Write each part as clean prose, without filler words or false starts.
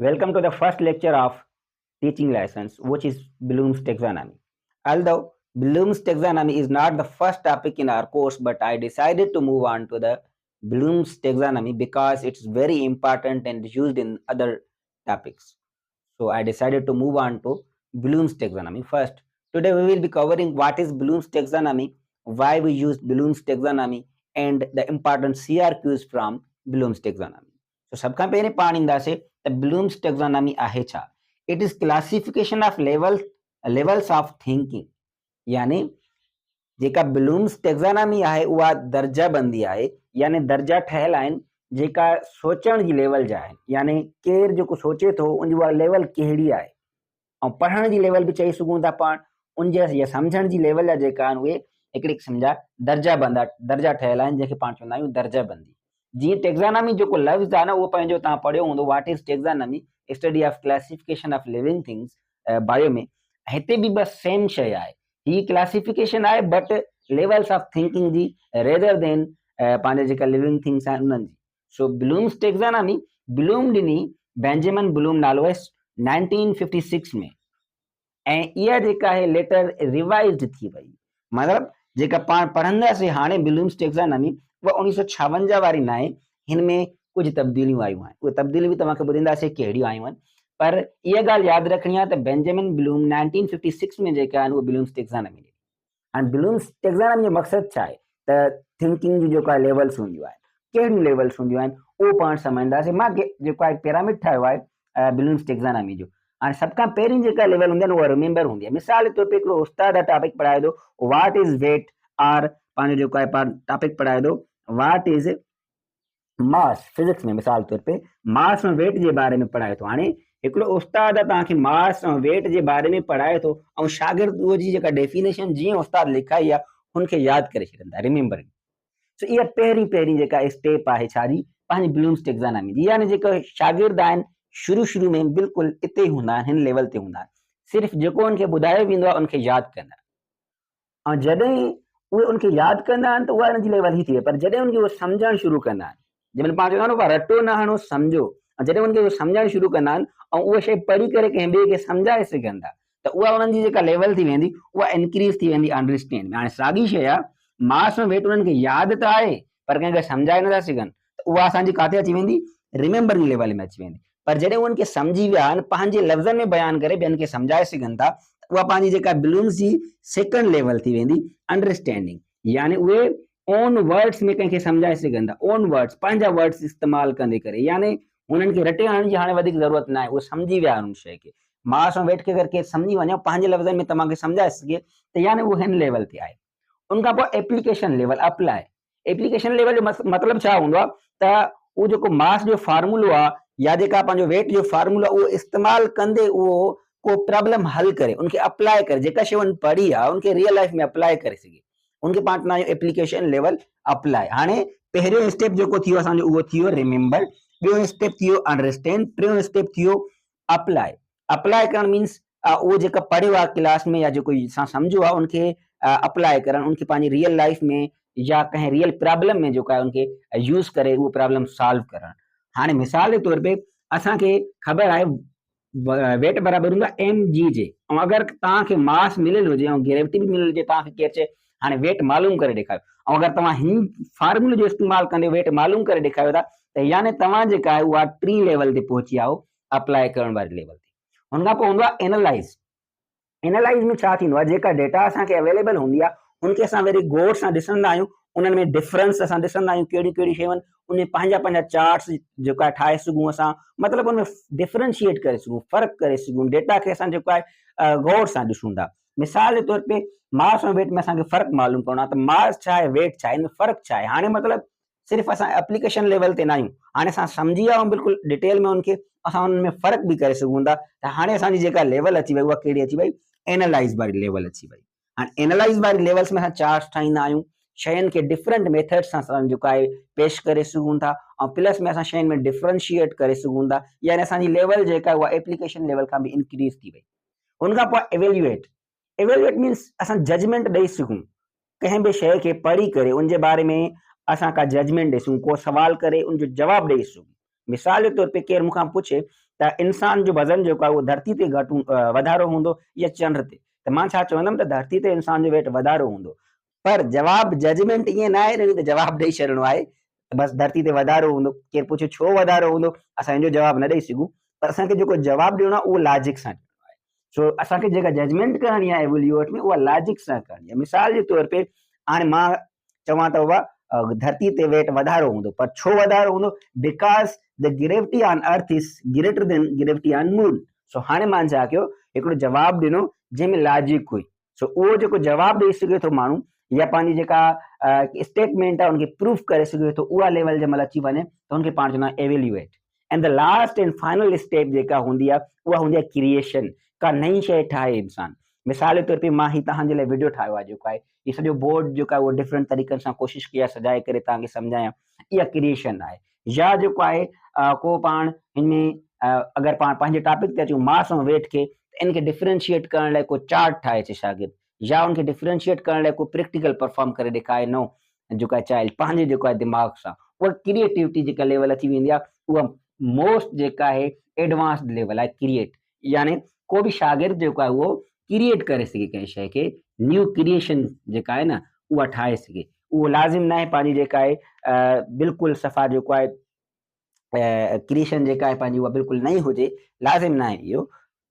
Welcome to the first lecture of teaching lessons, which is Bloom's taxonomy. Although Bloom's taxonomy is not the first topic in our course, but I decided to move on to the Bloom's taxonomy because it's very important and used in other topics. So I decided to move on to Bloom's taxonomy first. Today we will be covering what is Bloom's taxonomy, why we use Bloom's taxonomy, and the important CRQs from Bloom's taxonomy. So सबका पहले पाणींदा से the Bloom's taxonomy आहे छा? It is classification of levels of thinking. यानी जेका blooms टेक्सानॉमी आहे उहा दर्जा बंदी आहे, यानी दर्जा ठहियल आहिनि जेका सोचण जी लेवल जा आहिनि, यानी केरु जेको सोचे थो उनजी उहा लेवल कहिड़ी आहे। ऐं पढ़ण जी लेवल बि चई सघूं था पाण, उनजे या सम्झण जी लेवल जा जेका आहिनि उहे हिकिड़ी क़िस्म जा दर्जा ठहियल आहिनि, जंहिंखे पाण चवंदा आहियूं दर्जा बंदी। जीअं टेक्सानॉमी जेको लफ़्ज़ आहे न उहो पंहिंजो तव्हां पढ़ियो हूंदो, what is taxonomy, study of classification of living things, bio में। हिते बि बस सेम शइ आहे, ही क्लासिफिकेशन आहे बट लेवल्स ऑफ थिंकिंग जी रेदर देन पंहिंजे जेका लिविंग थिंग्स आहिनि उन्हनि जी। सो ब्लूम्स टेक्सानॉमी ब्लूम ॾिनी, बेंजामिन ब्लूम नालो आहे, 1956 में, ऐं इहा जेका आहे लेटर रिवाइज्ड थी वई। मतिलबु जेका पाण पढ़ंदासीं हाणे ब्लूम्स टेक्सानॉमी उहा 1956 वारी न आहे, हिन में कुझु तब्दीलियूं आयूं आहिनि। उहे तब्दीलियूं बि तव्हांखे ॿुधाईंदासीं कहिड़ियूं आयूं आहिनि, पर इहा ॻाल्हि यादि रखणी आहे त बेंजामिन ब्लूम 1956 में जेका आहिनि उहे ब्लूम्स टेक्सानॉमी ॾिनी। हाणे ब्लूम्स टेक्सानॉमी जो मक़सदु छा आहे त थिंकिंग जी जेका लेवल्स हूंदियूं आहिनि, कहिड़ियूं लेवल्स हूंदियूं आहिनि उहो पाण सम्झंदासीं। मां जेको आहे पिरामिड ठाहियो आहे ब्लूम्स टेक्सानॉमी जो। हाणे सभ खां पहिरीं जेका लेवल हूंदी आहे उहा रिमेंबर हूंदी आहे। मिसाल जे तौर ते हिकिड़ो उस्ताद टॉपिक पढ़ाए थो, व्हाट इज़ वेट, और पंहिंजो जेको आहे पाण टॉपिक पढ़ाए थो, व्हाट इज़ मास, फिजिक्स में मिसाल तौर पे मास ऐं वेट जे बारे में पढ़ाए थो। हाणे हिकिड़ो उस्ताद तव्हांखे मास ऐं वेट जे बारे में पढ़ाए थो ऐं शागिर्द उहो जी जेका डेफिनेशन जीअं उस्ताद लिखाई आहे हुनखे यादि करे छॾींदा, रिमेंबरिंग। सो इहा पहिरीं जेका स्टेप आहे छाजी, पंहिंजी ब्लूम्स टेक्सानॉमी जी। यानी जेका शागिर्द आहिनि शुरू में बिल्कुलु इते ई हूंदा आहिनि, हिन लेवल ते हूंदा आहिनि, सिर्फ़ु जेको उनखे ॿुधायो वेंदो आहे उनखे यादि कंदा आहिनि। ऐं जॾहिं उहे उनखे यादि कंदा आहिनि त उहा हिनजी लेवल ई थी वई। पर जॾहिं उनखे उहे सम्झणु शुरू कंदा आहिनि, जंहिंमहिल पाण चवंदा आहियूं रटो न हणो, सम्झो, ऐं जॾहिं उनखे उहे सम्झणु शुरू कंदा आहिनि ऐं उहा शइ पढ़ी करे कंहिं ॿिए खे सम्झाए सघनि था, त उहा उन्हनि जी जेका लेवल थी वेंदी उहा इंक्रीज़ थी वेंदी अंडरस्टैंड में। हाणे साॻी शइ आहे, मास ऐं वेट उन्हनि खे यादि त आहे पर कंहिंखे सम्झाए नथा सघनि, त उहा असांजी किथे अची वेंदी, रिमेंबरिंग लेवल में अची वेंदी। पर जॾहिं उनखे सम्झी विया आहिनि, पंहिंजे लफ़्ज़नि में बयानु करे ॿियनि खे सम्झाए सघनि था, उहा पंहिंजी जेका ब्लूम्स जी सेकंड लेवल थी वेंदी, अंडरस्टैंडिंग। यानी उहे ओन वर्ड्स में कंहिंखे सम्झाए सघनि था, ओन वर्ड्स, पंहिंजा वर्ड्स इस्तेमालु कंदे करे। यानी उन्हनि खे रटे हणण जी हाणे वधीक ज़रूरत न आहे, उहे सम्झी विया आहिनि उन शइ खे। मास ऐं वेट खे अगरि केरु सम्झी वञे, पंहिंजे लफ़्ज़नि में तव्हांखे सम्झाए सघे, त यानी उहो हिन लेवल ते आहे। उनखां पोइ application level, apply. Application level जो मतिलबु छा हूंदो आहे त उहो जेको मास जो फार्मूलो आहे या जेका पंहिंजो वेट जो फार्मूलो आहे उहो इस्तेमालु कंदे उहो को प्रॉब्लम हल करे, उनखे अप्लाई करे, जेका शइ उन पढ़ी आहे उनखे रियल लाइफ में अप्लाई करे सघे, उनखे पाण चवंदा आहियूं एप्लीकेशन लेवल अप्लाई। हाणे पहिरियों स्टेप जेको थियो असांजो उहो थियो रिमेंबर, ॿियों स्टेप थियो अंडरस्टैंड, टियों स्टेप थियो अप्लाई। अप्लाई करणु मीन्स उहो जेका पढ़ियो आहे क्लास में या जेको असां सम्झो आहे उनखे अप्लाई करणु, उनखे पंहिंजी रियल लाइफ में या कंहिं रियल प्रॉब्लम में जेको आहे उनखे यूज़ करे उहो प्रॉब्लम सॉल्व करणु। हाणे मिसाल जे तौर पे असांखे ख़बर आहे वेट बराबरि हूंदो आहे mg जे, ऐं अगरि तव्हांखे मास मिलियल हुजे ऐं ग्रेविटी बि मिलियल हुजे, तव्हांखे केरु चए हाणे वेट मालूम करे ॾेखारियो, ऐं अगरि तव्हां हिन फार्मूले जो इस्तेमालु कंदे वेट मालूम करे ॾेखारियो था, त यानी तव्हां जेका आहे उहा टी लेवल ते पहुची आयो, अप्लाई करण वारी लेवल ते। हुनखां पोइ हूंदो आहे एनालाइज़। एनालाइज़ में छा थींदो आहे, जेका डेटा असांखे अवेलेबल हूंदी आहे उनखे असां वरी गौर सां ॾिसंदा आहियूं, उन्हनि में डिफरेंस असां ॾिसंदा आहियूं, कहिड़ियूं कहिड़ियूं शयूं आहिनि, उन पंहिंजा चार्ट्स जेका ठाहे सघूं असां, मतिलबु उनमें डिफरेंशिएट करे सघूं, फ़र्क़ु करे सघूं, डेटा खे असां जेको आहे गौर सां ॾिसूं था। मिसाल जे तौर पे मास ऐं वेट में असांखे फ़र्क़ु मालूम करणो आहे, त मास छा आहे, वेट छा आहे, हिन में फ़र्क़ु छा आहे। हाणे मतिलबु सिर्फ़ु असां एप्लीकेशन लेवल ते न आहियूं, हाणे असां सम्झी विया आहियूं बिल्कुलु डिटेल में उनखे, असां उन में फ़र्क़ु बि करे सघूं था। त हाणे असांजी जेका लेवल अची वई उहा कहिड़ी अची वई, एनालाइज़ वारी लेवल अची वई। हाणे एनालाइज़ वारी लेवल्स में असां चार्ट्स ठाहींदा आहियूं, शयुनि खे डिफरेंट मेथड्स सां असां जेको आहे पेश करे सघूं था, ऐं प्लस में असां शयुनि में डिफरेंशिएट करे सघूं था, यानी असांजी लेवल जेका आहे उहा एप्लीकेशन लेवल खां बि इंक्रीज़ थी वई। उनखां पोइ एवेल्युएट। एवेल्युएट मीन्स असां जजमेंट ॾेई सघूं, कंहिं बि शइ खे पढ़ी करे उनजे बारे में असां का जजमेंट ॾेसूं, को सवाल करे उनजो जवाबु ॾेई सघूं। मिसाल जे तौर ते केरु मूंखां पुछे त इंसान जो वज़न जेको आहे उहो धरती ते वधारो हूंदो या चंड ते। त मां छा चवंदुमि त धरती ते इंसान जो वेट वधारो हूंदो। पर जवाब जजमेंट ईअं न आहे त जवाब ॾेई छॾिणो आहे। बसि धरती ते वधारो हूंदो। केरु पुछे छो वधारो हूंदो, असां हिन जो जवाब न ॾेई सघूं, पर असांखे जेको जवाबु ॾियणो आहे उहो लॉजिक सां ॾियणो आहे। सो असांखे जेका जजमेंट करणी आहे एवोल्यूएट में उहा लॉजिक सां करणी आहे। मिसाल जे तौर ते हाणे मां चवां त धरती ते वेट वधारो हूंदो, पर छो वधारो हूंदो? Because the gravity on earth is greater than gravity on moon. So हाणे मां छा कयो, हिकिड़ो जवाबु ॾिनो जंहिंमें लॉजिक हुई। सो उहो जेको जवाबु ॾेई सघे थो माण्हू या पंहिंजी जेका स्टेटमेंट आहे उनखे प्रूफ करे सघे थो, उहा लेवल जंहिं महिल अची वञे त उनखे पाण चवंदा आहियूं evaluate. And the last and final step जेका हूंदी आहे उहा हूंदी आहे क्रिएशन। का नई शइ ठाहे इंसान। मिसाल जे तौर ते मां हीउ तव्हांजे लाइ वीडियो ठाहियो आहे जेको आहे हीउ सॼो बोर्ड जेको आहे उहो डिफरेंट तरीक़नि सां कोशिशि कई आहे सजाए करे तव्हांखे सम्झायां, इहा क्रिएशन आहे। या जेको आहे को पाण हिनमें अगरि पाण पंहिंजे टॉपिक ते अचूं मास ऐं वेट खे, त इनखे डिफरेंशिएट करण लाइ को चार्ट ठाहे अचे शागिर्द, या उनखे डिफरेंशिएट करण लाइ को प्रैक्टिकल परफॉर्म करे ॾेखारे नओं जेको आहे चाइल्ड पंहिंजे जेको आहे दिमाग़ सां, उहा क्रिएटिविटी जेका लेवल अची वेंदी आहे उहा मोस्ट जेका आहे एडवांस्ड लेवल आहे क्रिएट। यानी को बि शागिर्द जेको आहे उहो क्रिएट करे सघे कंहिं शइ खे, न्यू क्रिएशन जेका आहे न उहा ठाहे सघे। उहो लाज़िम न आहे पंहिंजी जेका आहे बिल्कुलु सफ़ा जेको आहे क्रिएशन जेका आहे पंहिंजी उहा बिल्कुलु नई हुजे, लाज़िम न आहे इहो।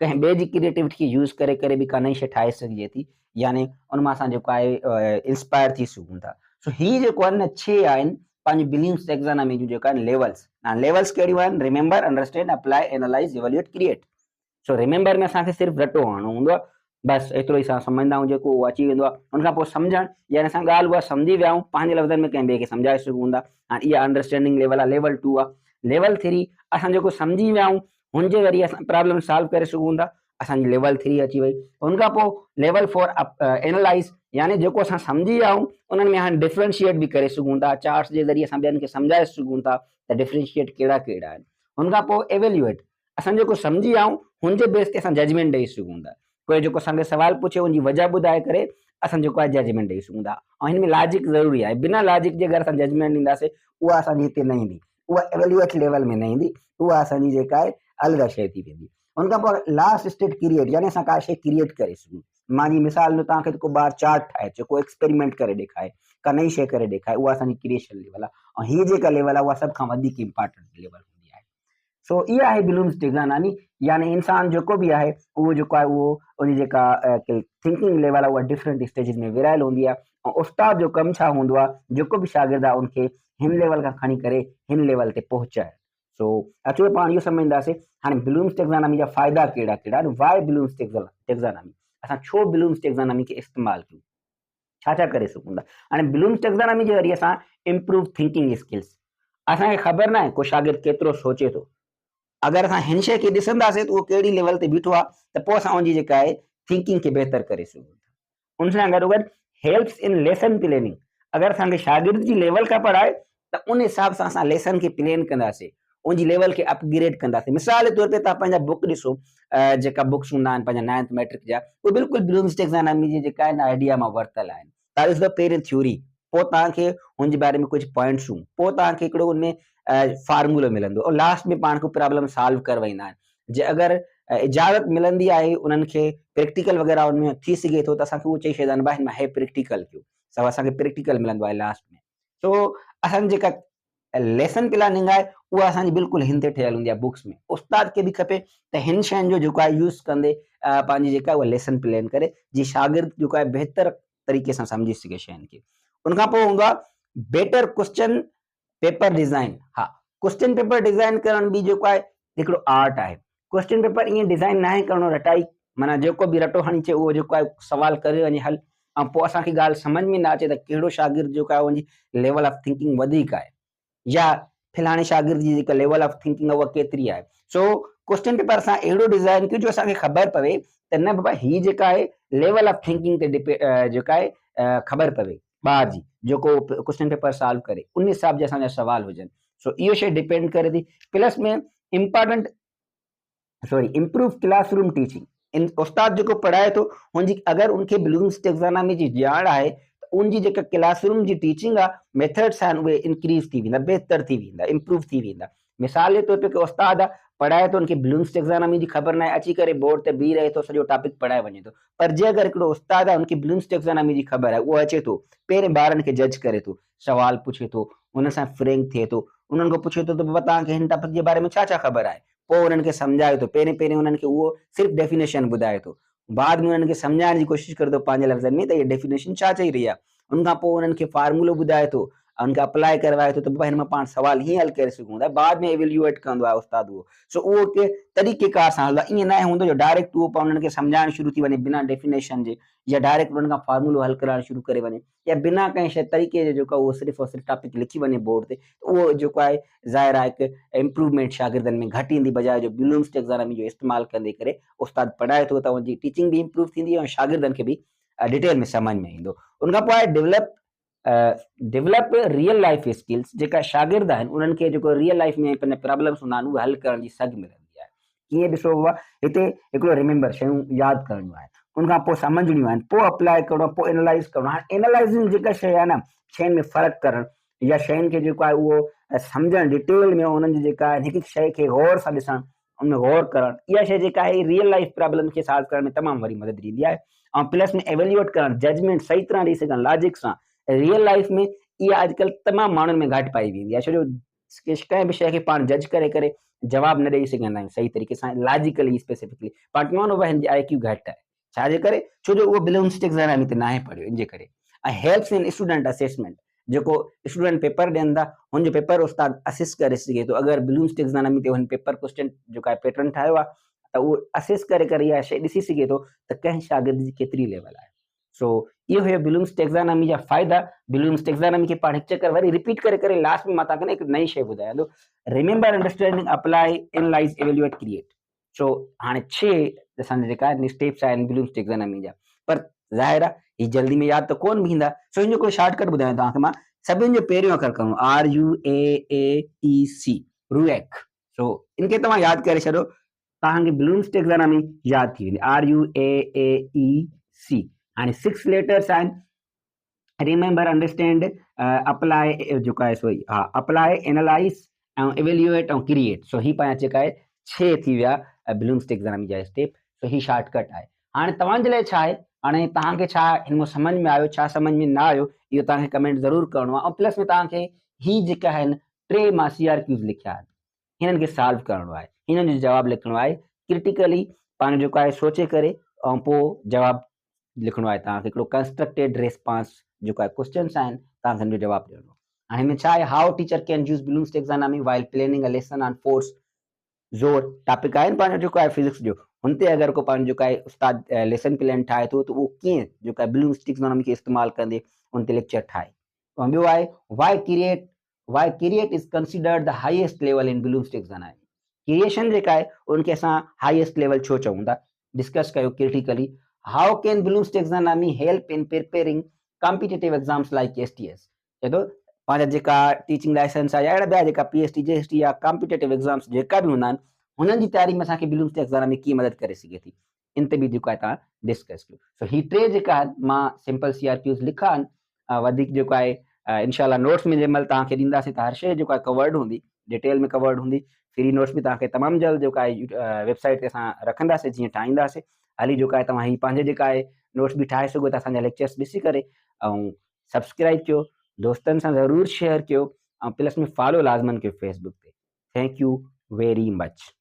कंहिं ॿिए जी क्रिएटिविटी खे यूज़ करे करे बि का नई शइ ठाहे सघिजे थी, यानी उन मां असां जेको आहे इंस्पायर थी सघूं था। सो हीअ जेको आहे न 6 आहिनि पंहिंजी बिलीव्स टेक्सोनॉमी जूं जेका आहिनि लेवल्स। लेवल्स कहिड़ियूं आहिनि? Remember, understand, apply, analyse, evaluate, create. So remember में असांखे सिर्फ़ु रटो हणणो हूंदो आहे, बसि एतिरो ई असां सम्झंदा आहियूं जेको उहो अची वेंदो आहे। उनखां पोइ सम्झणु, यानी असां ॻाल्हि उहा सम्झी विया आहियूं, पंहिंजे लफ़्ज़नि में कंहिं ॿिए खे सम्झाए सघूं था। हाणे इहा अंडरस्टैंडिंग लेवल आहे, लेवल 2 आहे। लेवल 3 असां जेको सम्झी विया आहियूं हुनजे ज़रिए असां प्रॉब्लम सॉल्व करे सघूं था, असांजी लेवल 3 अची वई। उनखां पोइ लेवल 4 एनालाइज़, यानी जेको असां सम्झी विया आहियूं उन्हनि में हाणे डिफरेंशिएट बि करे सघूं था, चार्ट्स जे ज़रिए असां ॿियनि खे सम्झाए सघूं था त डिफरेंशिएट कहिड़ा कहिड़ा आहिनि। हुनखां पोइ एवेल्यूएट, असां जेको सम्झी विया आहियूं हुनजे बेस ते असां जजमेंट ॾेई सघूं था। कोई जेको असांखे सवाल पुछे उनजी वजह ॿुधाए करे असां जेको आहे जजमेंट ॾेई सघूं था। ऐं हिन में लॉजिक ज़रूरी आहे, बिना लॉजिक जे अगरि असां जजमेंट ॾींदासीं उहा असांजी हिते न ईंदी, उहा एवेल्यूएट लेवल में न ईंदी, उहा असांजी जेका आहे अलॻि शइ थी वेंदी। उनखां पोइ लास्ट स्टेट क्रिएट, यानी असां का शइ क्रिएट करे सघूं। मां जी मिसाल में तव्हांखे को ॿार चार्ट ठाहे अचे, को एक्सपेरिमेंट करे ॾेखारे, का नई शइ करे ॾेखारे, उहा असांजी क्रिएशन लेवल आहे। ऐं हीअ जेका लेवल आहे उहा सभ खां वधीक इंपॉर्टेंट लेवल हूंदी आहे। सो इहा आहे ब्लूम्स टेक्सोनॉमी, यानी इंसान जेको बि आहे उहो जेको आहे उहो उनजी जेका थिंकिंग लेवल आहे उहा डिफरेंट स्टेजिस में विरहायल हूंदी आहे। ऐं उस्ताद जो कमु छा हूंदो आहे, जेको बि शागिर्द आहे उनखे हिन लेवल खां खणी करे हिन लेवल ते पहुचाए। सो अचो पाण इहो सम्झंदासीं हाणे ब्लूम्स टेक्सोनॉमी जा फ़ाइदा कहिड़ा कहिड़ा आहिनि, वाई ब्लूम्स टेक्सोनॉमी, असां छो ब्लूम्स टेक्सोनॉमी खे इस्तेमालु कयूं, छा छा करे सघूं था। हाणे ब्लूम्स टेक्सोनॉमी जे ज़रिए असां इम्प्रूव थिंकिंग स्किल्स, असांखे ख़बर न आहे को शागिर्द केतिरो सोचे थो, अगरि असां हिन शइ खे ॾिसंदासीं त उहो कहिड़ी लेवल ते बीठो आहे त पोइ असां उनजी जेका आहे थिंकिंग खे बहितर करे सघूं था। उन सां गॾोगॾु हेल्प्स इन लेसन प्लेनिंग, अगरि असांखे शागिर्द जी लेवल खां पढ़ाए त उन हिसाब सां असां लेसन खे प्लेन कंदासीं, उनजी लेवल खे अपग्रेड कंदासीं। मिसाल जे तौर ते तव्हां पंहिंजा बुक ॾिसो, जेका बुक्स हूंदा आहिनि पंहिंजा 9th मैट्रिक जा, उहे बिल्कुलु ब्लूम्स टेक्सोनॉमी जी जेका आहे न आइडिया मां वरितल आहिनि। तव्हां ॾिसंदो पहिरियों थ्योरी, पोइ तव्हांखे हुनजे बारे में कुझु पॉइंट्सूं, पोइ तव्हांखे हिकिड़ो उनमें फार्मूलो मिलंदो और लास्ट में पाण खे प्रॉब्लम सॉल्व करवाईंदा आहिनि। जे अगरि इजाज़त मिलंदी आहे उन्हनि खे प्रैक्टिकल वग़ैरह उनमें थी सघे थो त असांखे उहो चई छॾींदा आहिनि भाई हिन में है प्रैक्टिकल कयो, सभु असांखे प्रैक्टिकल मिलंदो आहे लास्ट में। सो असांजी जेका लेसन प्लानिंग आहे उहा असांजी बिल्कुलु हिन ते ठहियल हूंदी आहे बुक्स में। उस्ताद खे बि खपे त हिन शयुनि जो जेको आहे यूज़ कंदे पंहिंजी जेका आहे उहा लेसन प्लान करे, जीअं शागिर्द जेको आहे बहितर तरीक़े सां सम्झी सघे शयुनि खे। उनखां पोइ हूंदो आहे बेटर क्वेश्चन पेपर डिज़ाइन। हा, क्वेश्चन पेपर डिज़ाइन करण बि जेको आहे हिकिड़ो आर्ट आहे। क्वेश्चन पेपर ईअं डिज़ाइन न आहे करिणो रटाई, माना जेको बि रटो हणी अचे उहो जेको आहे सवाल करे वञे हल, ऐं पोइ असांखे ॻाल्हि सम्झ में न अचे त कहिड़ो शागिर्द जेको आहे उनजी लेवल ऑफ थिंकिंग वधीक आहे या फलाणे शागिर्द जी जेका लेवल ऑफ थिंकिंग आहे उहा केतिरी आहे। सो क्वेश्चन पेपर असां अहिड़ो डिज़ाइन कयूं जो असांखे ख़बर पवे त न बाबा हीअ जेका आहे लेवल ऑफ थिंकिंग ते जेका आहे ख़बर पवे ॿार जी, जेको क्वेश्चन पेपर सॉल्व करे उन हिसाब जा असांजा सवाल हुजनि। सो इहो शइ डिपेंड करे थी। प्लस में इम्प्रूव क्लासरूम टीचिंग, उस्ताद जेको पढ़ाए थो हुनजी अगरि उनखे ब्लूम्स टेक्सोनॉमी जी ॼाण आहे त उनजी जेका क्लासरूम जी टीचिंग आहे, मेथड्स आहिनि उहे इंक्रीज़ थी वेंदा, बहितर थी वेंदा, इम्प्रूव थी वेंदा। मिसाल जे तौर ते उस्ताद आहे पढ़ाए तो उनके ब्लूम्स टेक्सोनॉमी जी ख़बर ना आहे, अची करे बोर्ड ते बीह रहे थो, सॼो टॉपिक पढ़ाए वञे थो। पर जे अगरि हिकिड़ो उस्ताद आहे, उनखे ब्लूम्स टेक्सोनॉमी जी ख़बर आहे, उहो अचे थो, पहिरें ॿारनि खे जज करे थो, सवाल पुछे थो, उन सां फ्रैंक थिए थो, उन्हनि खां पुछे थो त बाबा तव्हांखे हिन टॉपिक जे बारे में छा छा ख़बर आहे, पोइ उन्हनि खे सम्झाए थो, पहिरें उन्हनि खे उहो सिर्फ़ु डेफिनेशन ॿुधाए थो, बाद में उन्हनि खे सम्झाइण जी कोशिशि करे थो पंहिंजे लफ़्ज़नि में त इहा डेफिनेशन छा चई रही आहे, उन खां पोइ उन्हनि खे फार्मूलो ॿुधाए थो, उनखे अप्लाई करवाए थो त बाबा हिन मां पाण सवाल हीअं हल करे सघूं था, बाद में इवेल्यूएट कंदो आहे उस्ताद उहो। सो उहो के तरीक़ेकार सां हलंदो आहे, ईअं न हूंदो जो डायरेक्ट उहो पाण उन्हनि खे सम्झाइण शुरू थी वञे बिना डेफिनेशन जे, या डायरेक्ट उन्हनि खां फार्मूलो हल करणु शुरू करे वञे, या बिना कंहिं शइ तरीक़े जो जेको उहो सिर्फ़ु और सिर्फ़ु टॉपिक लिखी वञे बोर्ड ते, उहो जेको आहे ज़ाहिर आहे हिकु इम्प्रूवमेंट शागिर्दनि में घटि ईंदी, बजाए जो ब्लूम्स टेक्सोनॉमी जो इस्तेमालु कंदे करे उस्ताद पढ़ाए थो त उनजी टीचिंग बि इम्प्रूव थींदी ऐं शागिर्दनि खे बि डिटेल में सम्झ में ईंदो। उन खां पोइ आहे डेवलप रियल लाइफ स्किल्स, जेका शागिर्द आहिनि उन्हनि खे जेको रियल लाइफ में पंहिंजा प्रॉब्लम्स हूंदा आहिनि उहे हल करण जी सघ मिलंदी आहे। कीअं ॾिसो बाबा, हिते हिकिड़ो रिमेंबर शयूं यादि करणियूं आहिनि, उन खां पोइ सम्झणियूं आहिनि, पोइ अप्लाई करणो, पोइ एनालाइज़ करणो। हाणे एनालाइज़िंग जेका शइ आहे न, शयुनि में फ़र्क़ु करणु या शयुनि खे जेको आहे उहो सम्झणु डिटेल में, उन्हनि जी जेका आहे हिकु हिकु शइ खे गौर सां ॾिसणु, उनमें गौर करणु, इहा शइ जेका आहे रियल लाइफ प्रॉब्लम खे सॉल्व करण में तमामु वरी मदद ॾींदी आहे। ऐं प्लस में एवेल्यूएट करणु, जजमेंट सही तरह ॾेई सघनि लॉजिक सां, रियल लाइफ में इहा अॼुकल्ह तमामु माण्हुनि में घटि पाई वेंदी आहे, छो जो कंहिं बि शइ खे पाण जज करे करे जवाबु न ॾेई सघंदा आहियूं सही तरीक़े सां, लॉजिकली स्पेसिफिकली पाण चवंदा आहियूं हिन जी IQ घटि आहे, छाजे करे, छो जो उहो ब्लूम्स टेक्सोनॉमी ते नाहे पढ़ियो, इन जे करे। ऐं हेल्प्स इन स्टूडेंट असेसमेंट, जेको स्टूडेंट पेपर ॾियनि था हुनजो पेपर उस्ताद असिस करे सघे थो, अगरि ब्लूम्स टेक्सोनॉमी ते हुन पेपर क्वेश्चन जेको आहे पैटर्न ठाहियो आहे त उहो असिस करे करे इहा शइ ॾिसी सघे थो त कंहिं शागिर्द जी केतिरी लेवल आहे। सो इहो हुयो ब्लूम्स टेक्सोनॉमी जा फ़ाइदा। ब्लूम्स टेक्सोनॉमी खे पाण हिकु चकर वरी रिपीट करे करे लास्ट में मां तव्हांखे न हिकु नई शइ ॿुधायां थो, remember, understanding, apply, analyse, evaluate, create. So हाणे 6 असांजा जेका आहिनि स्टेप्स आहिनि ब्लूम्स टेक्सोनॉमी जा, पर ज़ाहिर आहे हीअ जल्दी में यादि त कोन बि ईंदा, सो हिन जो कोई शॉर्टकट ॿुधायां तव्हांखे मां। सभिनि जो पहिरियों अखर खणो, RUAAEC, रूएक। सो इनखे तव्हां यादि करे छॾो, तव्हांखे ब्लूम्स टेक्सोनॉमी यादि थी वेंदी, RUAAEC। हाणे 6 लेटर्स आहिनि, रिमेंबर, अंडरस्टैंड, अप्लाई, जेको आहे सो हा अप्लाई, एनालाइज़ ऐं इवेल्यूएट ऐं क्रिएट। सो ही पंहिंजा जेका आहे 6 थी विया ब्लूम्स टेक्सोनॉमी जा स्टेप। सो ही शॉर्टकट आहे। हाणे तव्हांजे लाइ छा आहे, हाणे तव्हांखे छा हिन में समझ में आयो, छा समझ में न आयो, इहो तव्हांखे कमेंट ज़रूरु करिणो आहे। ऐं प्लस में तव्हांखे ही जेका आहिनि 3 मां CRQs लिखिया आहिनि, हिननि खे सॉल्व करिणो आहे, हिननि जो जवाबु लिखिणो आहे, क्रिटिकली पाण जेको आहे सोचे करे ऐं पोइ जवाबु लिखिणो आहे तव्हांखे। हिकिड़ो कंस्ट्रक्टेड रिस्पॉन्स जेको आहे क्वेश्चन्स आहिनि, तव्हांखे हिन जो जवाबु ॾियणो। हाणे हिन में छा आहे, how teacher can use Bloom's taxonomy while planning a lesson on force ज़ोर, टॉपिक आहे पंहिंजो जेको आहे फिजिक्स जो, हुन ते अगरि को पंहिंजो जेको आहे उस्ताद लेसन प्लान ठाहे थो त उहो कीअं जेको आहे ब्लूम्स टेक्सोनॉमी खे इस्तेमालु कंदे उन ते लेक्चर ठाहे। ऐं ॿियो आहे why create is considered the highest level in Bloom's taxonomy. Creation जेका आहे उनखे असां हाईएस्ट लेवल छो चऊं था, डिस्कस कयो critically. How can blooms taxonomy help in preparing competitive exams like STS। चए थो पंहिंजा जेका टीचिंग लाइसेंस आहे या अहिड़ा ॿिया जेका PhD JST या कॉम्पिटिटिव एग्ज़ाम्स जेका बि हूंदा आहिनि, हुननि जी तयारी में असांखे ब्लूम्स टेक्सोनॉमी कीअं मदद करे सघे थी, इन ते बि जेको आहे तव्हां डिस्कस कयो। सो ही 3 जेका आहिनि मां सिंपल CRQs लिखा आहिनि, वधीक जेको आहे इनशाला नोट्स में जंहिं महिल तव्हांखे ॾींदासीं त हर शइ जेको आहे कवर्ड हूंदी, डिटेल में कवर्ड हूंदी। फ्री नोट्स बि तव्हांखे तमामु जल्द जेको आहे वेबसाइट ते असां रखंदासीं, जीअं ठाहींदासीं। हाली जेको आहे तव्हां ही पंहिंजे जेका आहे नोट्स बि ठाहे सघो था असांजा लेक्चर्स ॾिसी करे। ऐं सब्सक्राइब कयो, दोस्तनि सां ज़रूरु शेयर कयो, ऐं प्लस में फॉलो लाज़मन कयो फेसबुक ते। Thank U very much.